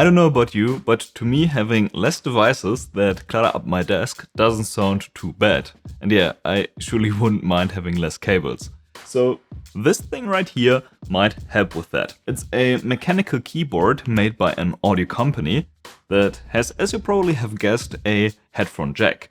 I don't know about you, but to me having less devices that clutter up my desk doesn't sound too bad. And yeah, I surely wouldn't mind having less cables. So this thing right here might help with that. It's a mechanical keyboard made by an audio company that has, as you probably have guessed, a headphone jack.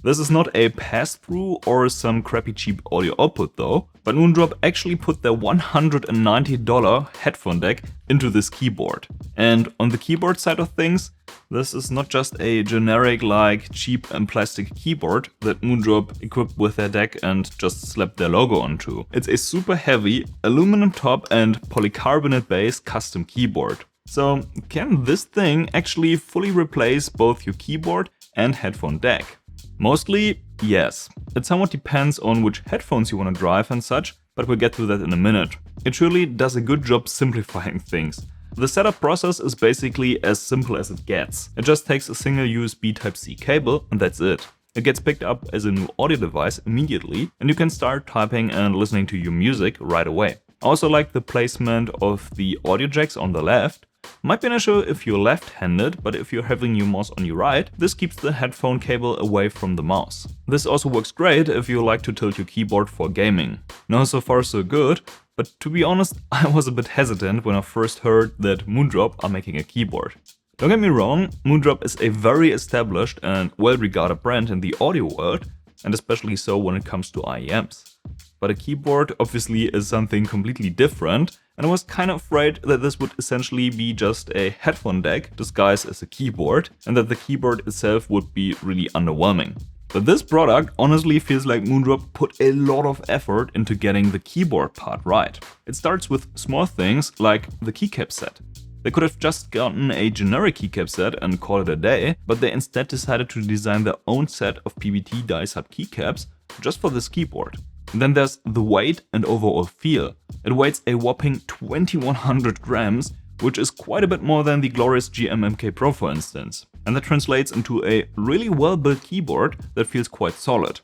This is not a pass-through or some crappy cheap audio output though, but Moondrop actually put their $190 headphone deck into this keyboard. And on the keyboard side of things, this is not just a generic like cheap and plastic keyboard that Moondrop equipped with their deck and just slapped their logo onto. It's a super heavy aluminum top and polycarbonate base custom keyboard. So can this thing actually fully replace both your keyboard and headphone deck? Mostly, yes. It somewhat depends on which headphones you want to drive and such, but we'll get to that in a minute. It surely does a good job simplifying things. The setup process is basically as simple as it gets. It just takes a single USB Type-C cable and that's it. It gets picked up as a new audio device immediately and you can start typing and listening to your music right away. I also like the placement of the audio jacks on the left. Might be an issue if you're left-handed, but if you're having your mouse on your right, this keeps the headphone cable away from the mouse. This also works great if you like to tilt your keyboard for gaming. Now so far so good, but to be honest, I was a bit hesitant when I first heard that Moondrop are making a keyboard. Don't get me wrong, Moondrop is a very established and well-regarded brand in the audio world, and especially so when it comes to IEMs. But a keyboard obviously is something completely different, and I was kind of afraid that this would essentially be just a headphone deck disguised as a keyboard, and that the keyboard itself would be really underwhelming. But this product honestly feels like Moondrop put a lot of effort into getting the keyboard part right. It starts with small things like the keycap set. They could have just gotten a generic keycap set and called it a day, but they instead decided to design their own set of PBT die-cut keycaps just for this keyboard. And then there's the weight and overall feel. It weighs a whopping 2100 grams, which is quite a bit more than the glorious GM-MK Pro for instance. And that translates into a really well-built keyboard that feels quite solid.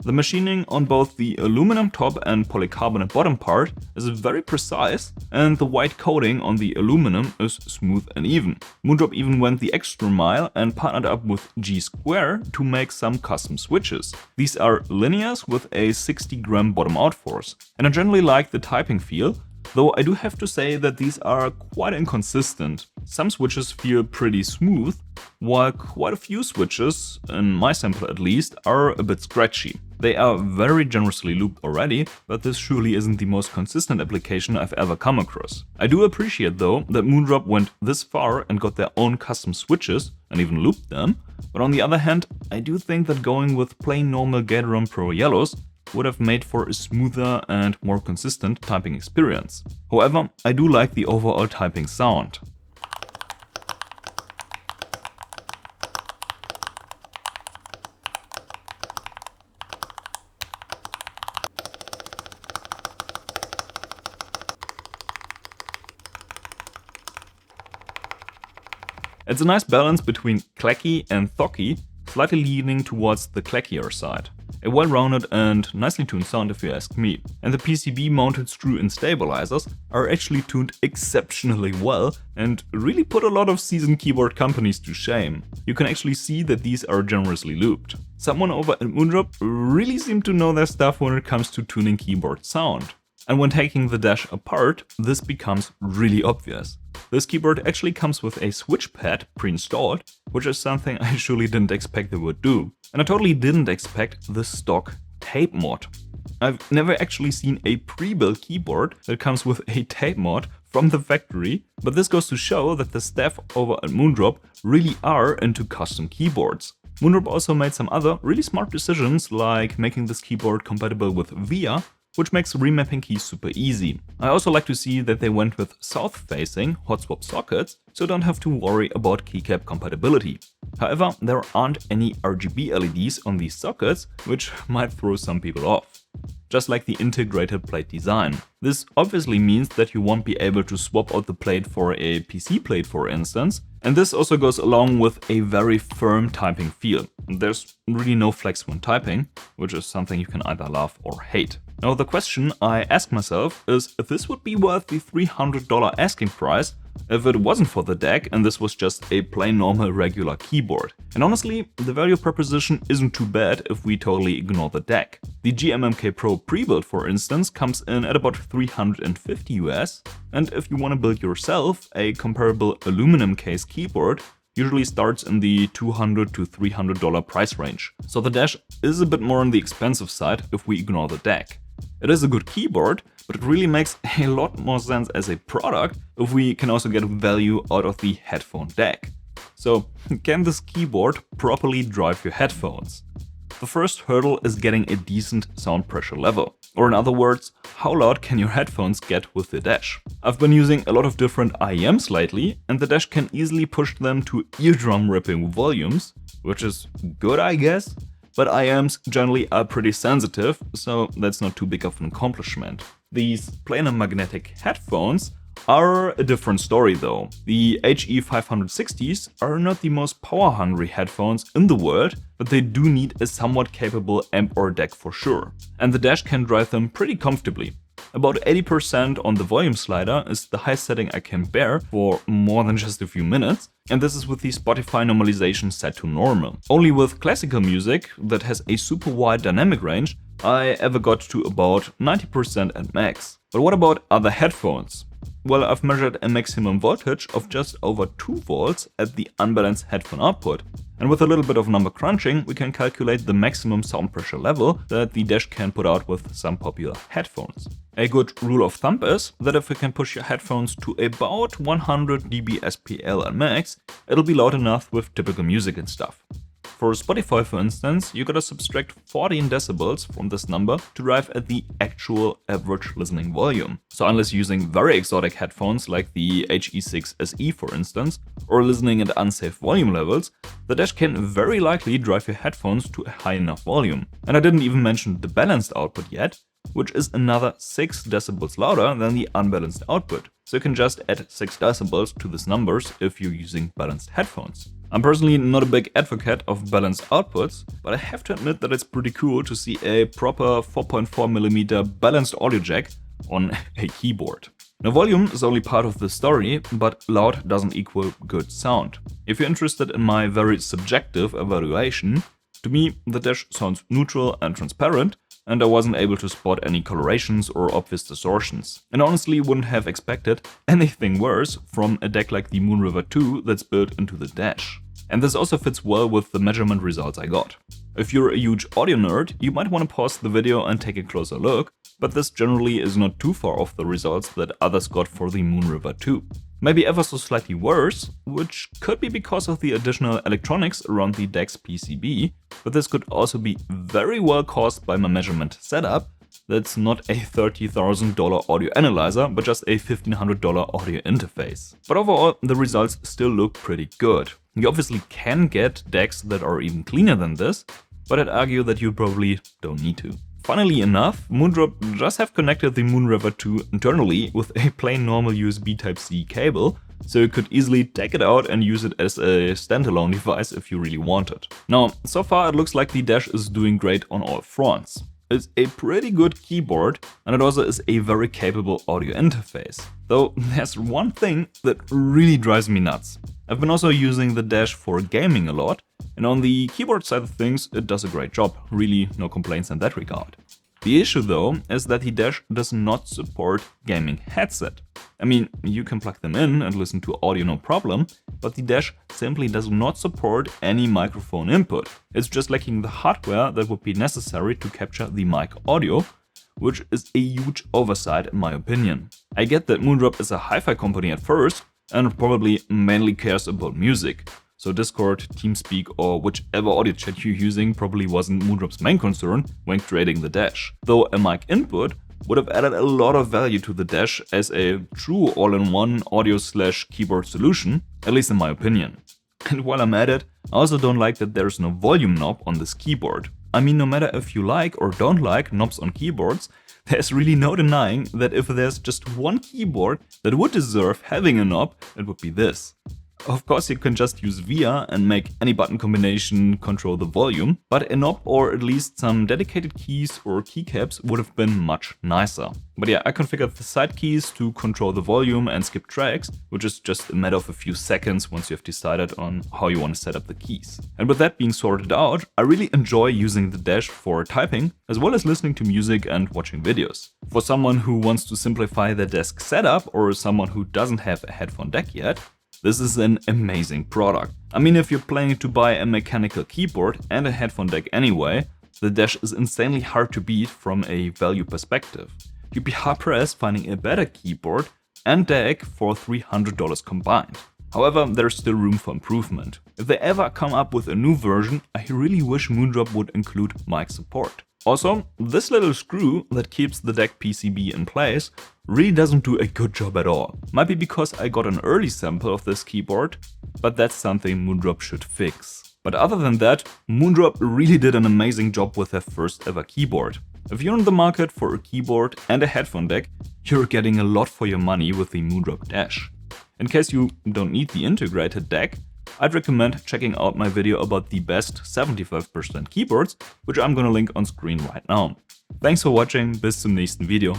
The machining on both the aluminum top and polycarbonate bottom part is very precise, and the white coating on the aluminum is smooth and even. Moondrop even went the extra mile and partnered up with G-Square to make some custom switches. These are linears with a 60-gram bottom out force, and I generally like the typing feel, though I do have to say that these are quite inconsistent. Some switches feel pretty smooth, while quite a few switches, in my sample at least, are a bit scratchy. They are very generously looped already, but this surely isn't the most consistent application I've ever come across. I do appreciate though that Moondrop went this far and got their own custom switches and even looped them, but on the other hand, I do think that going with plain normal Gateron Pro yellows would have made for a smoother and more consistent typing experience. However, I do like the overall typing sound. It's a nice balance between clacky and thocky, slightly leaning towards the clackier side. A well-rounded and nicely tuned sound if you ask me. And the PCB-mounted screw-in stabilizers are actually tuned exceptionally well and really put a lot of seasoned keyboard companies to shame. You can actually see that these are generously looped. Someone over at Moondrop really seemed to know their stuff when it comes to tuning keyboard sound. And when taking the Dash apart, this becomes really obvious. This keyboard actually comes with a switch pad pre-installed, which is something I surely didn't expect they would do. And I totally didn't expect the stock tape mod. I've never actually seen a pre-built keyboard that comes with a tape mod from the factory, but this goes to show that the staff over at Moondrop really are into custom keyboards. Moondrop also made some other really smart decisions, like making this keyboard compatible with VIA, which makes remapping keys super easy. I also like to see that they went with south-facing hot swap sockets, so don't have to worry about keycap compatibility. However, there aren't any RGB LEDs on these sockets, which might throw some people off. Just like the integrated plate design. This obviously means that you won't be able to swap out the plate for a PC plate for instance, and this also goes along with a very firm typing feel. There's really no flex when typing, which is something you can either love or hate. Now the question I ask myself is if this would be worth the $300 asking price if it wasn't for the DAC and this was just a plain normal regular keyboard. And honestly, the value proposition isn't too bad if we totally ignore the DAC. The GMMK Pro pre-built, for instance, comes in at about $350 US, and if you want to build yourself a comparable aluminum case keyboard, usually starts in the $200 to $300 price range. So the Dash is a bit more on the expensive side if we ignore the DAC. It is a good keyboard, but it really makes a lot more sense as a product if we can also get value out of the headphone DAC. So, can this keyboard properly drive your headphones? The first hurdle is getting a decent sound pressure level. Or in other words, how loud can your headphones get with the Dash? I've been using a lot of different IEMs lately, and the Dash can easily push them to eardrum ripping volumes, which is good, I guess, but IEMs generally are pretty sensitive, so that's not too big of an accomplishment. These planar magnetic headphones are a different story though. The HE560s are not the most power-hungry headphones in the world, but they do need a somewhat capable amp or DAC for sure. And the Dash can drive them pretty comfortably. About 80% on the volume slider is the highest setting I can bear for more than just a few minutes, and this is with the Spotify normalization set to normal. Only with classical music that has a super wide dynamic range, I ever got to about 90% at max. But what about other headphones? Well, I've measured a maximum voltage of just over 2 volts at the unbalanced headphone output. And with a little bit of number crunching, we can calculate the maximum sound pressure level that the Dash can put out with some popular headphones. A good rule of thumb is that if you can push your headphones to about 100 dB SPL at max, it'll be loud enough with typical music and stuff. For Spotify, for instance, you gotta subtract 14 decibels from this number to arrive at the actual average listening volume. So unless using very exotic headphones like the HE6 SE, for instance, or listening at unsafe volume levels, the Dash can very likely drive your headphones to a high enough volume. And I didn't even mention the balanced output yet, which is another 6 decibels louder than the unbalanced output. So you can just add 6 decibels to these numbers if you're using balanced headphones. I'm personally not a big advocate of balanced outputs, but I have to admit that it's pretty cool to see a proper 4.4mm balanced audio jack on a keyboard. Now, volume is only part of the story, but loud doesn't equal good sound. If you're interested in my very subjective evaluation, to me the Dash sounds neutral and transparent, and I wasn't able to spot any colorations or obvious distortions. And honestly wouldn't have expected anything worse from a DAC like the Moonrop 2 that's built into the Dash. And this also fits well with the measurement results I got. If you're a huge audio nerd, you might want to pause the video and take a closer look, but this generally is not too far off the results that others got for the Moonrop 2. Maybe ever so slightly worse, which could be because of the additional electronics around the DAC's PCB, but this could also be very well caused by my measurement setup. That's not a $30,000 audio analyzer, but just a $1,500 audio interface. But overall, the results still look pretty good. You obviously can get DACs that are even cleaner than this, but I'd argue that you probably don't need to. Funnily enough, Moondrop just have connected the Moonrop 2 internally with a plain normal USB Type-C cable, so you could easily take it out and use it as a standalone device if you really wanted. Now, so far it looks like the Dash is doing great on all fronts. It's a pretty good keyboard, and it also is a very capable audio interface. Though there's one thing that really drives me nuts. I've been also using the Dash for gaming a lot, and on the keyboard side of things it does a great job, really no complaints in that regard. The issue though is that the Dash does not support gaming headset. I mean, you can plug them in and listen to audio no problem, but the Dash simply does not support any microphone input. It's just lacking the hardware that would be necessary to capture the mic audio, which is a huge oversight in my opinion. I get that Moondrop is a hi-fi company at first, and probably mainly cares about music. So Discord, TeamSpeak, or whichever audio chat you're using probably wasn't Moondrop's main concern when creating the Dash. Though a mic input would have added a lot of value to the Dash as a true all-in-one audio/keyboard solution, at least in my opinion. And while I'm at it, I also don't like that there's no volume knob on this keyboard. I mean, no matter if you like or don't like knobs on keyboards, there's really no denying that if there's just one keyboard that would deserve having a knob, it would be this. Of course, you can just use VIA and make any button combination control the volume, but a knob or at least some dedicated keys or keycaps would have been much nicer. But yeah, I configured the side keys to control the volume and skip tracks, which is just a matter of a few seconds once you have decided on how you want to set up the keys. And with that being sorted out, I really enjoy using the Dash for typing, as well as listening to music and watching videos. For someone who wants to simplify their desk setup, or someone who doesn't have a headphone deck yet, this is an amazing product. I mean, if you're planning to buy a mechanical keyboard and a headphone deck anyway, the Dash is insanely hard to beat from a value perspective. You'd be hard-pressed finding a better keyboard and deck for $300 combined. However, there's still room for improvement. If they ever come up with a new version, I really wish Moondrop would include mic support. Also, this little screw that keeps the deck PCB in place really doesn't do a good job at all. Might be because I got an early sample of this keyboard, but that's something Moondrop should fix. But other than that, Moondrop really did an amazing job with their first ever keyboard. If you're in the market for a keyboard and a headphone deck, you're getting a lot for your money with the Moondrop Dash. In case you don't need the integrated deck, I'd recommend checking out my video about the best 75% keyboards, which I'm gonna link on screen right now. Thanks for watching, bis zum nächsten Video.